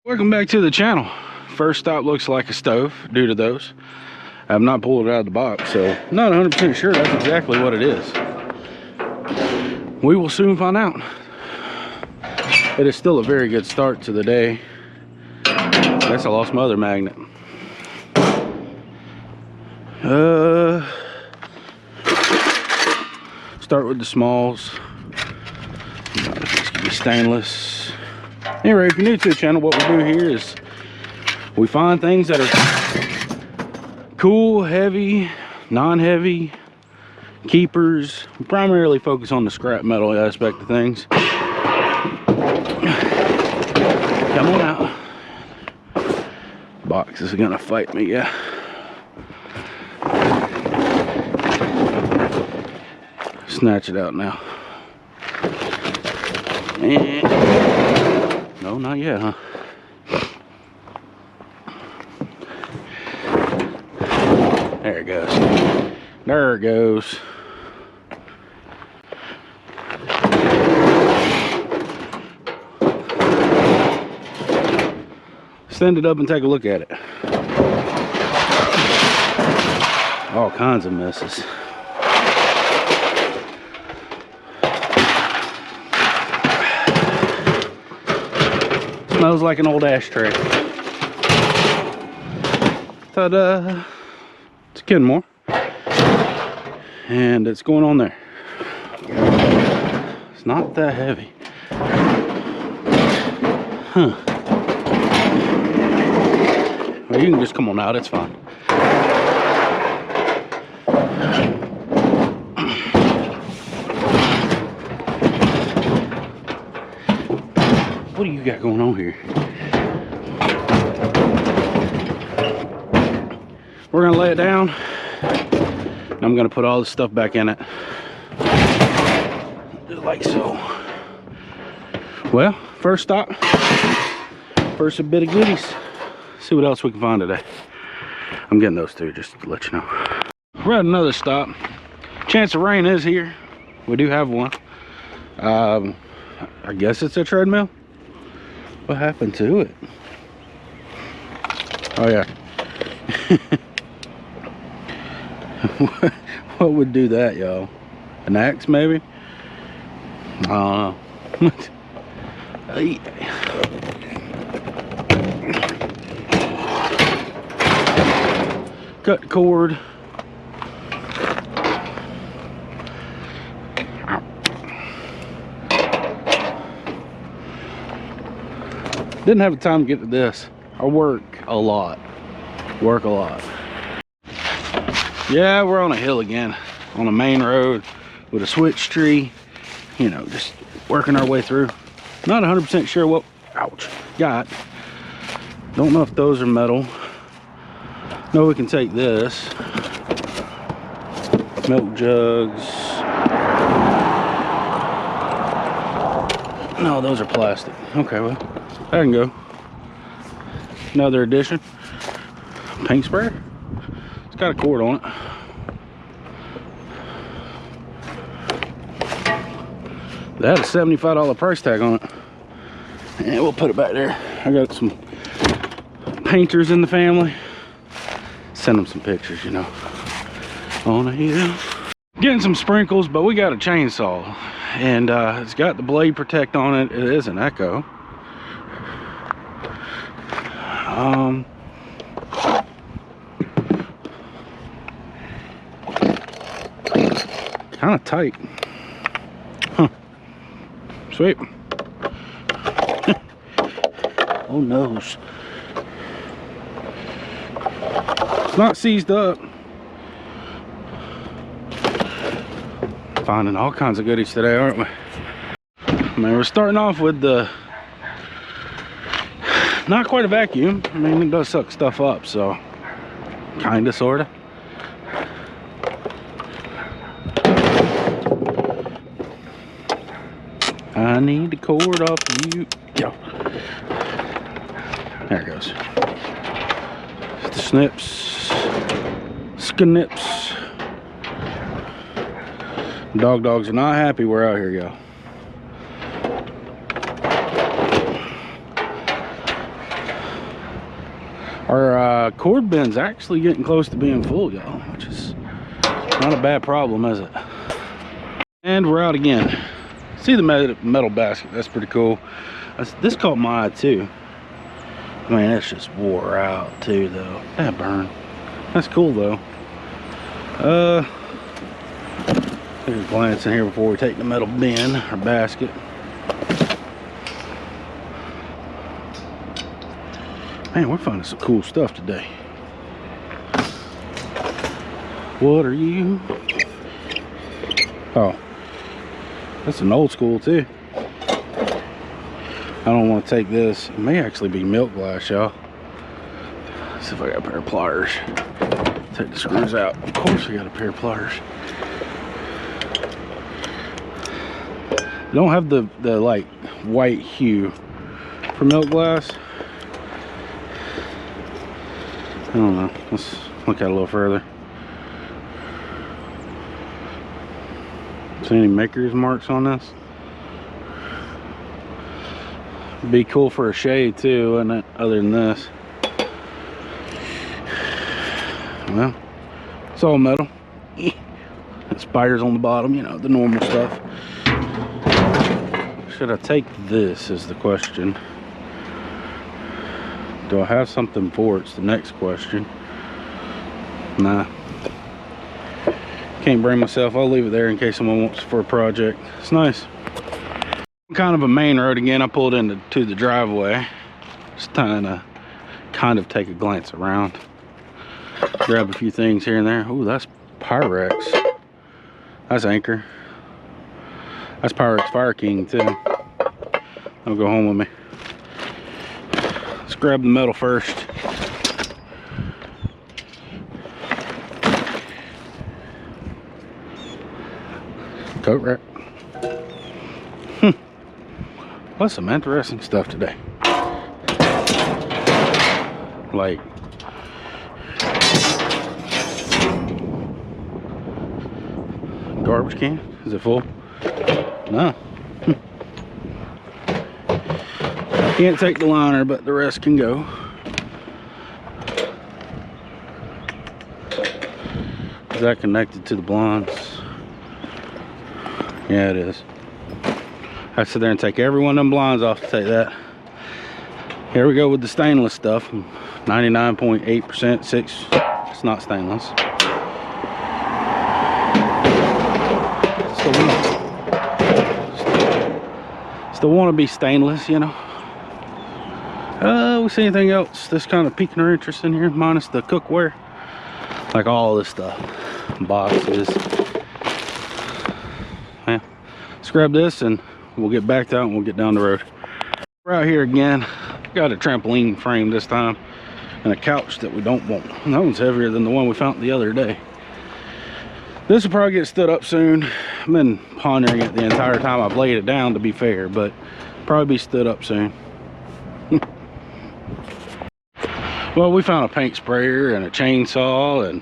Welcome back to the channel. First stop looks like a stove due to those. I have not pulled it out of the box, so not 100% sure that's exactly what it is. We will soon find out. It is still a very good start to the day. I guess I lost my other magnet. Start with the smalls. This could be stainless. Anyway, if you're new to the channel, what we do here is we find things that are cool, heavy, non-heavy, keepers. We primarily focus on the scrap metal aspect of things. Come on out. Box is gonna fight me, yeah. Snatch it out now. And no, not yet, huh? There it goes. There it goes. Stand it up and take a look at it. All kinds of messes. Smells like an old ashtray. Ta-da! It's a Kenmore. And it's going on there. It's not that heavy. Huh. Well, you can just come on out, it's fine. What do you got going on here? We're gonna lay it down. I'm gonna put all this stuff back in it. Just like so. Well, first stop. First a bit of goodies. See what else we can find today. I'm getting those two just to let you know. We're at another stop. Chance of rain is here. We do have one. I guess it's a treadmill. What happened to it? Oh yeah. What would do that, y'all? An axe maybe? I don't know. Cut the cord. Didn't have the time to get to this. I work a lot. Yeah, we're on a hill again. On a main road with a switch tree. You know, just working our way through. Not 100% sure what, ouch, got. Don't know if those are metal. No, we can take this. Milk jugs. No, those are plastic. Okay, well, that can go. Another addition. Paint sprayer. It's got a cord on it. That had a $75 price tag on it. And we'll put it back there. I got some painters in the family. Send them some pictures, you know. On a hill. Getting some sprinkles, but we got a chainsaw. And it's got the blade protect on it. It is an Echo. Kind of tight. Huh. Sweet. Oh no. It's not seized up. Finding all kinds of goodies today, aren't we? I mean, we're starting off with the not quite a vacuum. I mean, it does suck stuff up, so kinda, sorta. I need the cord off you. Yo. There it goes. The snips, sknips. Dogs are not happy we're out here, y'all. Our cord bin's actually getting close to being full, y'all, which is not a bad problem, is it? And we're out again. See the metal basket, that's pretty cool. This caught my eye too. Man, it's just wore out too though. That burn. That's cool though. Take a glance in here before we take the metal bin or basket. Man, we're finding some cool stuff today. What are you? Oh, that's an old school too. I don't want to take this. It may actually be milk glass, y'all. Let's see if I got a pair of pliers. Take the screws out. Of course, I got a pair of pliers. Don't have the like white hue for milk glass. I don't know. Let's look at it a little further. See any maker's marks on this? Be cool for a shade too, wouldn't it? Other than this. Well, it's all metal. Spiders on the bottom, you know, the normal stuff. Should I take this is the question. Do I have something for it? It's the next question. Nah. Can't bring myself. I'll leave it there in case someone wants it for a project. It's nice. Kind of a main road again. I pulled into the driveway. Just kind of take a glance around. Grab a few things here and there. Ooh, that's Pyrex. That's Anchor. That's Pyrex Fire King too. I'll go home with me. Let's grab the metal first. Coat rack. That's some interesting stuff today. Like garbage can. Is it full? No. Can't take the liner, but the rest can go. Is that connected to the blinds? Yeah, it is. I sit there and take every one of them blinds off to take that. Here we go with the stainless stuff. 99.8% 6. It's not stainless. Still want to be stainless, you know. We see anything else that's kind of piquing our interest in here, minus the cookware? Like all this stuff. Boxes. Yeah. Let's grab this and we'll get backed out and we'll get down the road. We're out here again. Got a trampoline frame this time and a couch that we don't want. And that one's heavier than the one we found the other day. This will probably get stood up soon. I've been pondering it the entire time I've laid it down, to be fair, but probably be stood up soon. Well, we found a paint sprayer and a chainsaw and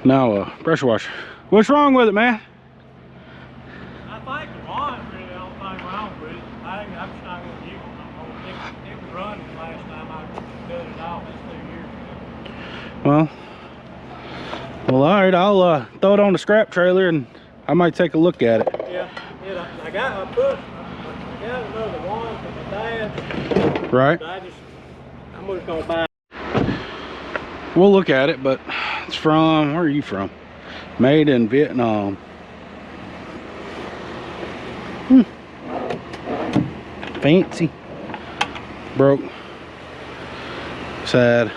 now a pressure washer. What's wrong with it, man? I think the one's really the only thing wrong with it. I think I'm just not going to use it no more. It was running the last time I cut it off. That's 2 years ago. Well, all right. I'll throw it on the scrap trailer and I might take a look at it. Yeah. I got another one from my dad. Right. I'm just going to buy. We'll look at it, but it's from, where are you from? Made in Vietnam. Fancy. Broke. Sad.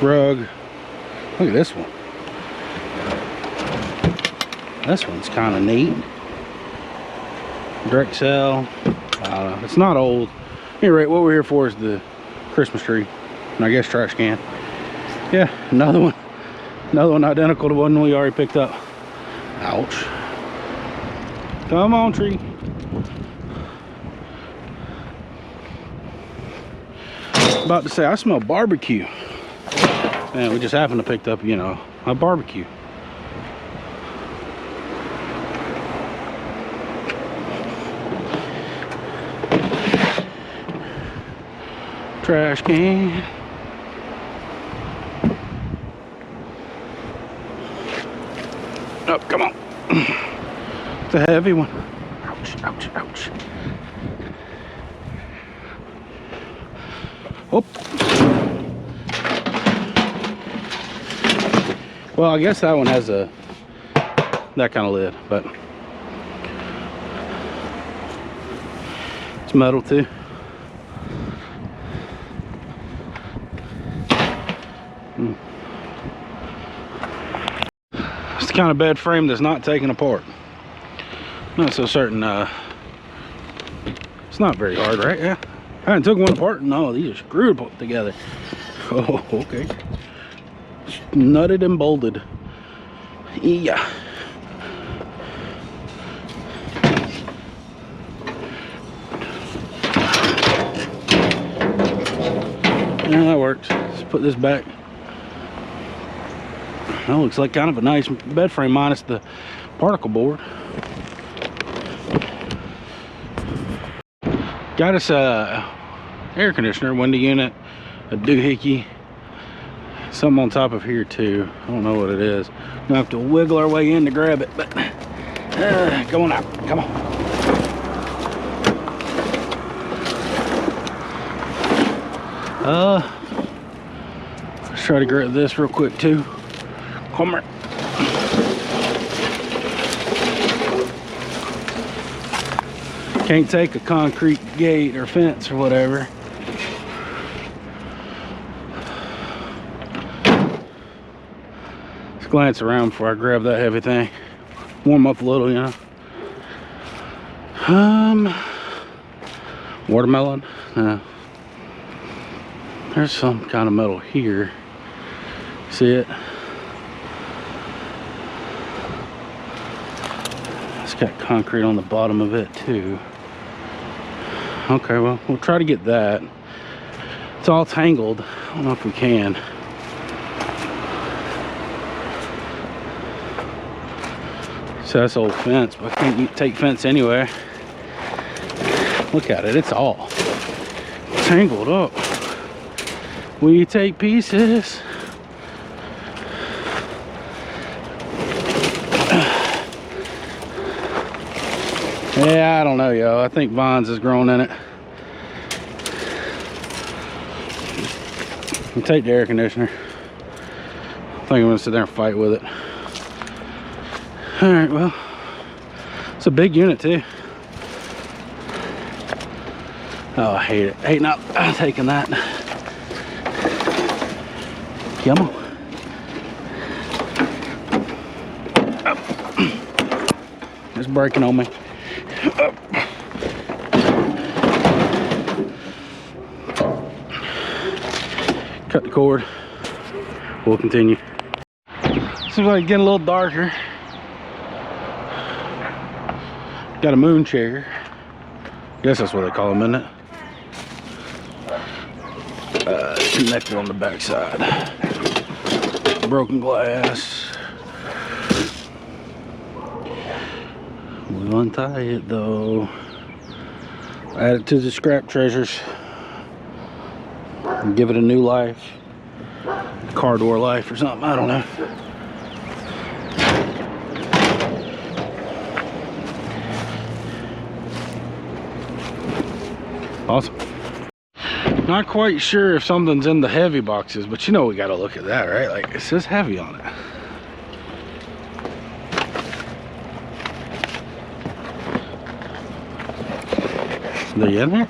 Rug. Look at this one. This one's kind of neat. Drexel. I don't know. It's not old. At any rate, what we're here for is the Christmas tree. And I guess trash can. Yeah, another one identical to one we already picked up. Ouch. Come on, tree. About to say, I smell barbecue. Man, we just happened to pick up, you know, a barbecue. Trash can. It's a heavy one. Ouch, ouch, ouch. Oh. Well, I guess that one has that kind of lid, but it's metal too. It's the kind of bed frame that's not taken apart. Not so certain. It's not very hard, right? Yeah. I haven't took one apart. No, these are screwed together. Oh, okay. Nutted and bolted. Yeah. Yeah, that works. Let's put this back. That looks like kind of a nice bed frame minus the particle board. Got us a air conditioner, window unit, a doohickey, something on top of here too. I don't know what it is. We'll have to wiggle our way in to grab it, but go on out. Come on. Let's try to grab this real quick too. Come here. Can't take a concrete gate or fence or whatever. Let's glance around before I grab that heavy thing. Warm up a little, you know. Watermelon. There's some kind of metal here. See it? It's got concrete on the bottom of it too. Okay, well, we'll try to get that. It's all tangled. I don't know if we can. So that's old fence, but I can't take fence anyway. Look at it, it's all tangled up. We take pieces. Yeah, I don't know, yo. I think vines has grown in it. I'll take the air conditioner. I think I'm gonna sit there and fight with it. All right, well, it's a big unit too. Oh, I hate it. Hate not taking that. Come on. Oh. It's breaking on me. Oh. Cut the cord. We'll continue. Seems like it's getting a little darker. Got a moon chair. Guess that's what they call them, isn't it? Connected on the back side. Broken glass. We'll untie it though. Add it to the scrap treasures. And give it a new life. Car door life or something, I don't know. Awesome. Not quite sure if something's in the heavy boxes, but you know we gotta look at that, right? Like, it says heavy on it. Are they in here?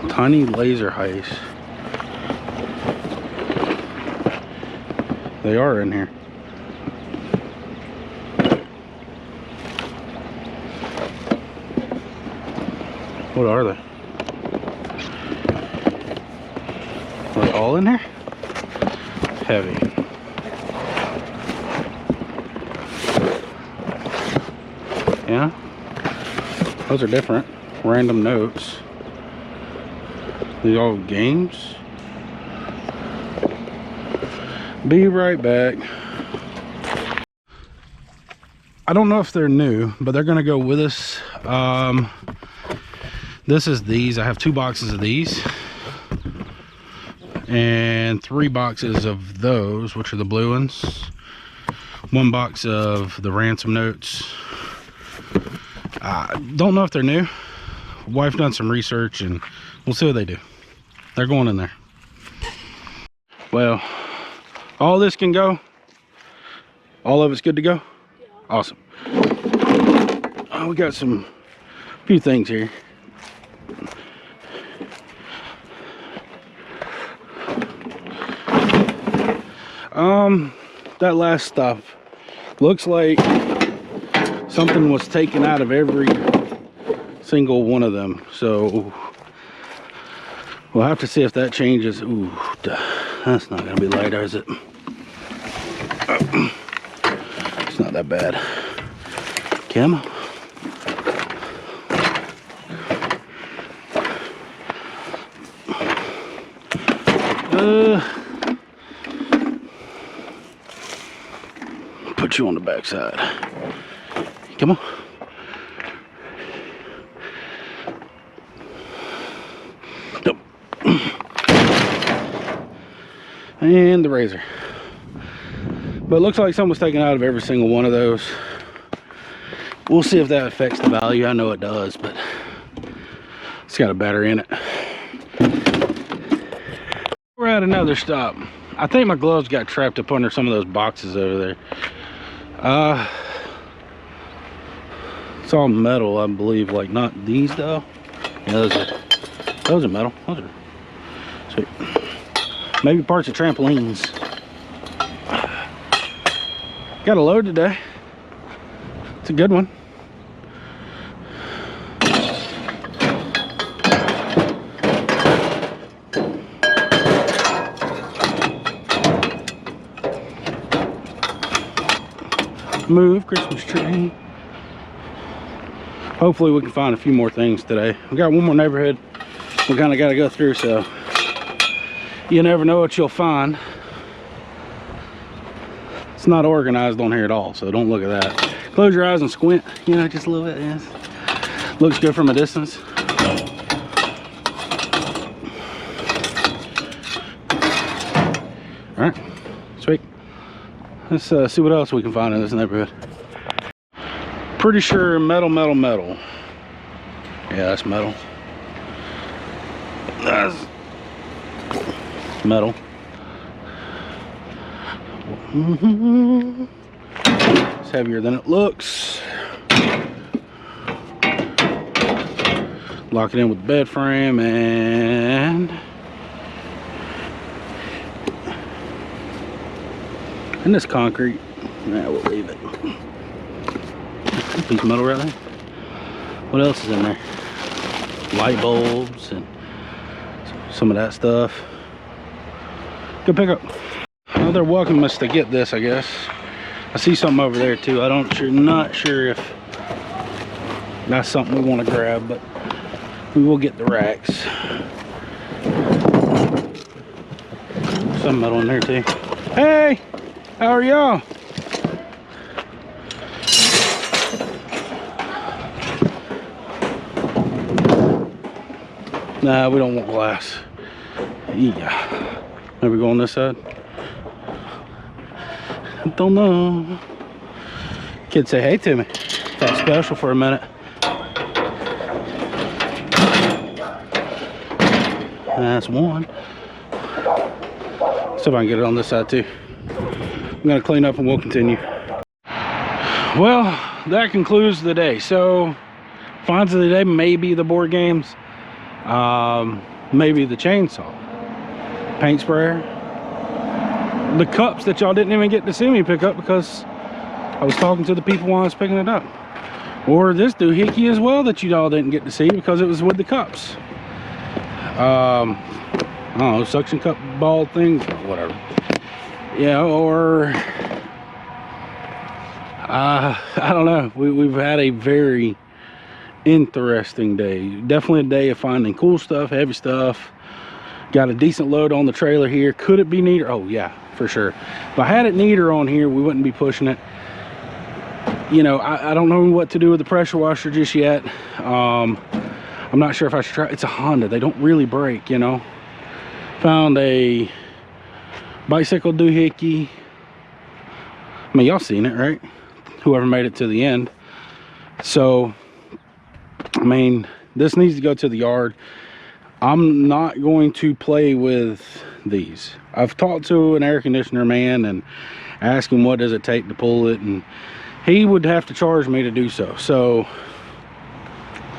Tiny laser heist. They are in here. What are they? Are they all in here? Heavy. Yeah. Those are different. Random notes. These all games. Be right back. I don't know if they're new, but they're gonna go with us. This is these. I have 2 boxes of these, and 3 boxes of those, which are the blue ones. 1 box of the ransom notes. Don't know if they're new. Wife done some research and we'll see what they do. They're going in there. Well, all this can go. All of it's good to go. Awesome. Oh, we got some few things here. That last stuff looks like something was taken out of every single one of them, so we'll have to see if that changes. Ooh, that's not gonna be light, is it? It's not that bad. Kim? Put you on the back side. Come on. Nope. And the razor. But it looks like something was taken out of every single one of those. We'll see if that affects the value. I know it does, but it's got a battery in it. We're at another stop. I think my gloves got trapped up under some of those boxes over there. It's all metal, I believe. Like, not these though. Yeah, those are metal. Those are sweet. Maybe parts of trampolines. Got a load today. It's a good one. Move Christmas tree. Hopefully we can find a few more things today. We got one more neighborhood we kind of got to go through, so you never know what you'll find. It's not organized on here at all, so don't look at that. Close your eyes and squint, you know, just a little bit. Yes. Looks good from a distance. All right, sweet. Let's see what else we can find in this neighborhood. Pretty sure metal. Yeah, that's metal. That's metal. It's heavier than it looks. Lock it in with the bed frame and this concrete. Nah, we'll leave it. Piece of metal right there. What else is in there? Light bulbs and some of that stuff. Good pickup. Well, they're welcoming us to get this, I guess. I see something over there too. Not sure if that's something we want to grab, but we will get the racks. Some metal in there too. Hey, how are y'all? Nah, we don't want glass. Yeah. Maybe go on this side. I don't know. Kid say hey to me. Felt special for a minute. That's one. See if I can get it on this side too. I'm gonna clean up and we'll continue. Well, that concludes the day. So, finds of the day, maybe the board games, maybe the chainsaw, paint sprayer, the cups that y'all didn't even get to see me pick up because I was talking to the people while I was picking it up, or this doohickey as well that you all didn't get to see because it was with the cups. I don't know, suction cup ball things, whatever. Yeah, or I don't know. We've had a very interesting day. Definitely a day of finding cool stuff, heavy stuff. Got a decent load on the trailer here. Could it be neater? Oh yeah, for sure. If I had it neater on here, we wouldn't be pushing it. You know, I don't know what to do with the pressure washer just yet. I'm not sure if I should try. It's a Honda. They don't really break, you know. Found a bicycle doohickey. I mean, y'all seen it, right? Whoever made it to the end. So, I mean, this needs to go to the yard. I'm not going to play with these. I've talked to an air conditioner man and asked him what does it take to pull it, and he would have to charge me to do so. So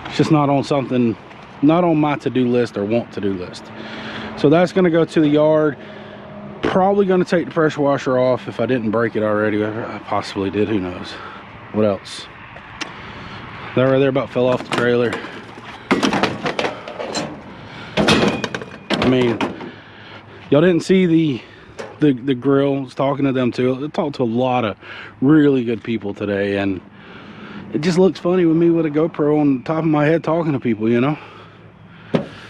it's just not on something, not on my to-do list or want to-do list. So that's going to go to the yard. Probably going to take the pressure washer off if I didn't break it already. I possibly did, who knows. What else? That right there about fell off the trailer. I mean, y'all didn't see the grill. I was talking to them too. I talked to a lot of really good people today, and it just looks funny with me with a GoPro on the top of my head talking to people, you know.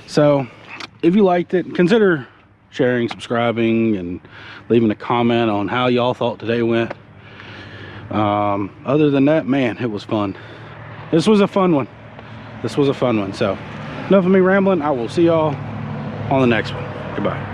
So if you liked it, consider sharing, subscribing, and leaving a comment on how y'all thought today went. Other than that, man, it was fun. This was a fun one. So enough of me rambling. I will see y'all on the next one. Goodbye.